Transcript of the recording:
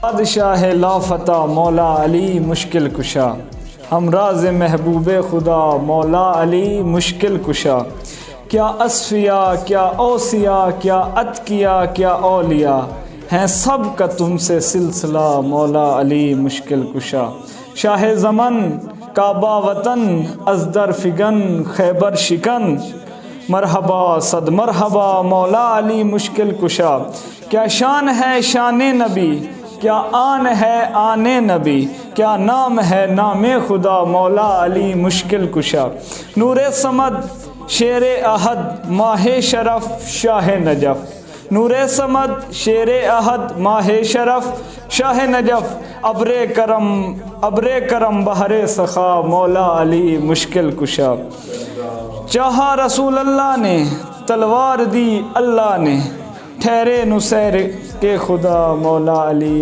بادشاہ لافتہ مولا علی مشکل کشا، ہم راز محبوب خدا مولا علی مشکل کشا، کیا اصفیاء کیا اوصیاء کیا اتقیاء کیا اولیاء، ہیں سب کا تم سے سلسلہ مولا علی مشکل کشا، شاہ زمن کعبہ وطن ازدر فگن خیبر شکن، مرحبا صد مرحبا مولا علی مشکل کشا، کیا شان ہے شان نبی، کیا آن ہے آن نبی، کیا نام ہے نام خدا مولا علی مشکل کشا، نور صمد شیر احد ماہ شرف شاہ نجف، نور صمد شیر احد ماہ شرف شاہ نجف، ابر کرم بہر سخا مولا علی مشکل کشا، چاہا رسول اللہ نے تلوار دی اللہ نے، ٹھہرے نصیر کے خدا مولا علی